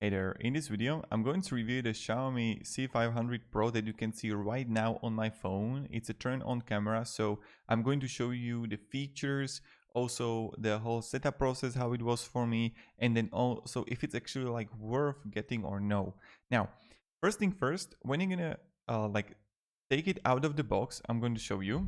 Hey there, in this video I'm going to review the Xiaomi C500 Pro that you can see right now on my phone. It's a turn-on camera, so I'm going to show you the features, also the whole setup process, how it was for me, and then also if it's actually like worth getting or no. Now, first thing first, when you're gonna take it out of the box, I'm going to show you.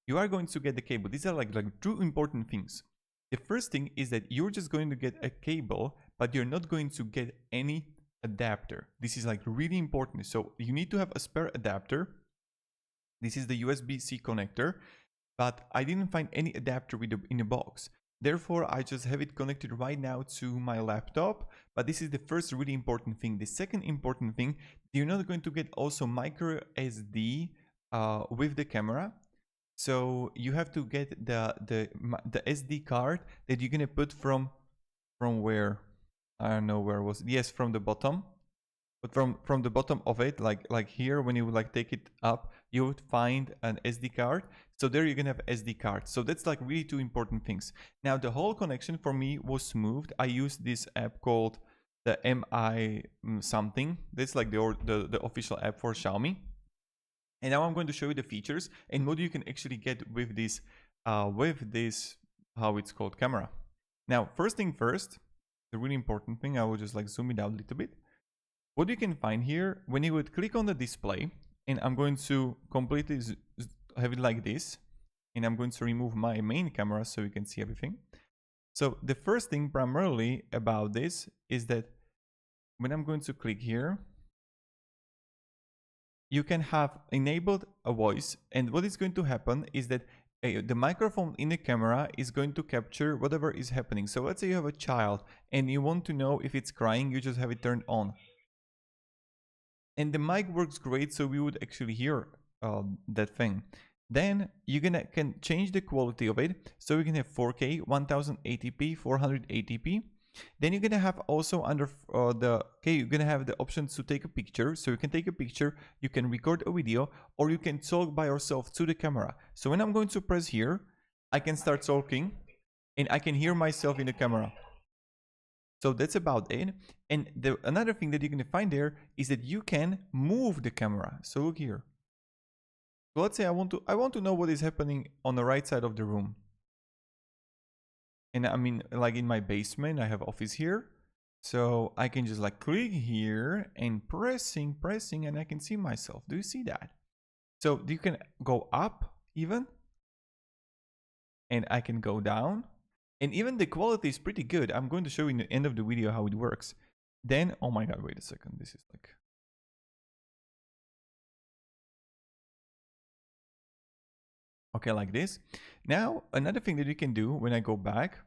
You are going to get the cable. These are like two important things. The first thing is that you're just going to get a cable, but you're not going to get any adapter. This is like really important. So you need to have a spare adapter. This is the USB-C connector, but I didn't find any adapter in the box. Therefore, I just have it connected right now to my laptop. But this is the first really important thing. The second important thing, you're not going to get also micro SD with the camera. So you have to get the SD card that you're gonna put from where, I don't know where it was. Yes, from the bottom, but from the bottom of it, like here, when you would like take it up, you would find an SD card. So there you're gonna have SD card. So that's like really two important things. Now the whole connection for me was smooth. I used this app called the MI something. That's like the official app for Xiaomi. And now I'm going to show you the features and what you can actually get with this, how it's called, camera. Now, first thing first, the really important thing, I will just like zoom it out a little bit. What you can find here, when you would click on the display, and I'm going to completely have it like this, and I'm going to remove my main camera so you can see everything. So the first thing primarily about this is that when I'm going to click here, you can have enabled a voice, and what is going to happen is that the microphone in the camera is going to capture whatever is happening. So let's say you have a child and you want to know if it's crying, you just have it turned on. And the mic works great, so we would actually hear that thing. Then you can change the quality of it, so you can have 4K, 1080p, 480p. Then you're gonna have also under you're gonna have the option to take a picture. So you can take a picture, you can record a video, or you can talk by yourself to the camera. So when I'm going to press here, I can start talking and I can hear myself in the camera. So that's about it. And another thing that you're gonna find there is that you can move the camera. So look here. So let's say I want to know what is happening on the right side of the room. And I mean, like in my basement, I have office here. So I can just like click here and pressing, and I can see myself. Do you see that? So you can go up even. And I can go down. And even the quality is pretty good. I'm going to show you in the end of the video how it works. Then, oh my God, wait a second. This is like... Okay, like this. Now, another thing that you can do when I go back.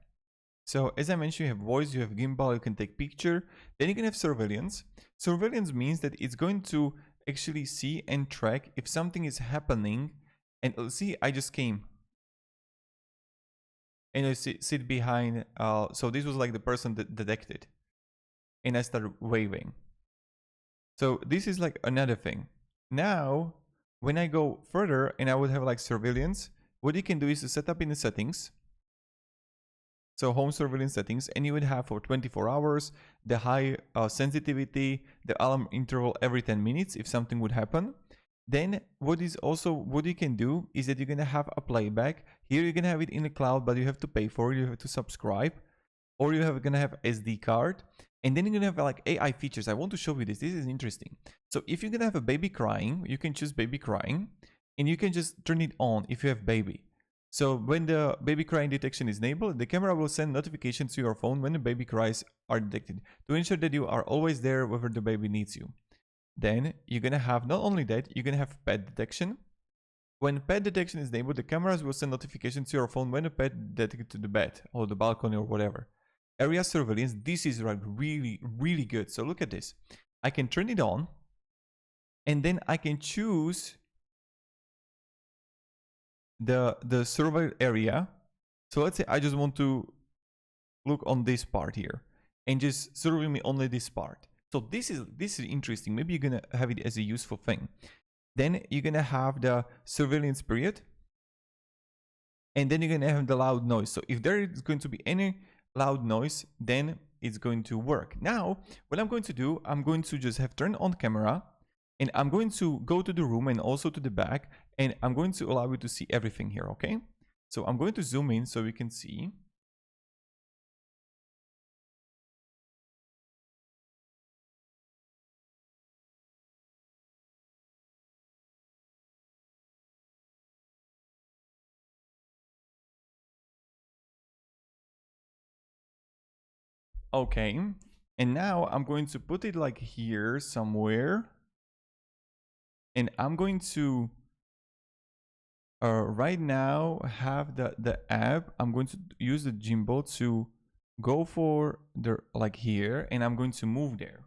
So as I mentioned, you have voice, you have gimbal, you can take picture. Then you can have surveillance. Surveillance means that it's going to actually see and track if something is happening. And see, I just came. And I sit behind, so this was like the person that detected. And I started waving. So this is like another thing. Now, when I go further and I would have like surveillance, what you can do is to set up in the settings. So home surveillance settings, and you would have for 24 hours, the high sensitivity, the alarm interval every 10 minutes if something would happen. Then what you can do is that you're going to have a playback. Here you're going to have it in the cloud, but you have to pay for it. You have to subscribe, or you're going to have SD card. And then you're going to have like AI features. I want to show you this. This is interesting. So if you're going to have a baby crying, you can choose baby crying, and you can just turn it on if you have baby. So when the baby crying detection is enabled, the camera will send notifications to your phone when the baby cries are detected to ensure that you are always there whenever the baby needs you. Then you're going to have not only that, you're going to have pet detection. When pet detection is enabled, the cameras will send notifications to your phone when a pet detected to the bed or the balcony or whatever. Area surveillance, this is like really, really good. So look at this. I can turn it on and then I can choose the survey area. So let's say I just want to look on this part here and just survey me only this part. So this is interesting. Maybe you're gonna have it as a useful thing. Then you're gonna have the surveillance period, and then you're gonna have the loud noise. So if there is going to be any loud noise, then it's going to work. Now, what I'm going to do, I'm going to just have turned on camera, and I'm going to go to the room and also to the back, and I'm going to allow you to see everything here, okay? So I'm going to zoom in so we can see. Okay, and now I'm going to put it like here somewhere, and I'm going to right now have the app. I'm going to use the gimbal to go for the like here, and I'm going to move there.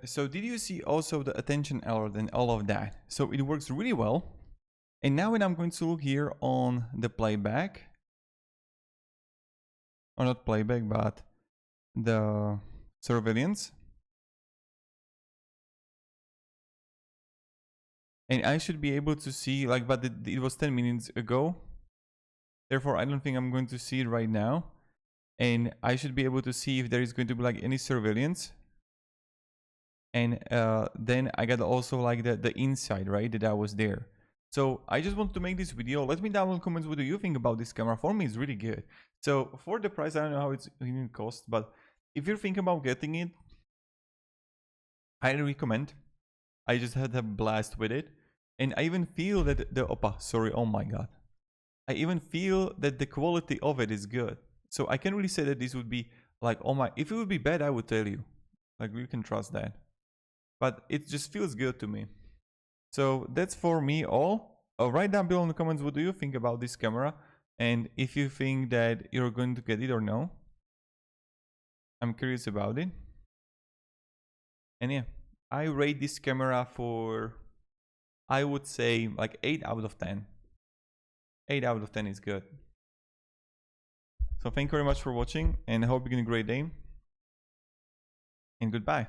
So did you see also the attention alert and all of that? So it works really well. And now when I'm going to look here on the playback, or not playback, but the surveillance, and I should be able to see like, but it was 10 minutes ago. Therefore, I don't think I'm going to see it right now. And I should be able to see if there is going to be like any surveillance. And then I got also like the inside, right, that I was there. So I just want to make this video. Let me down in the comments what do you think about this camera. For me, it's really good. So for the price, I don't know how it's going to cost, but if you're thinking about getting it, I recommend. I just had a blast with it, and I even feel that the opa, sorry, oh my god, I even feel that the quality of it is good. So I can really say that this would be like, oh my, if it would be bad, I would tell you, like you can trust that. But it just feels good to me. So that's for me all. Write down below in the comments what do you think about this camera, and if you think that you're going to get it or no. I'm curious about it. And yeah, I rate this camera for, I would say like 8 out of 10. 8 out of 10 is good. So thank you very much for watching, and I hope you're having a great day. And goodbye.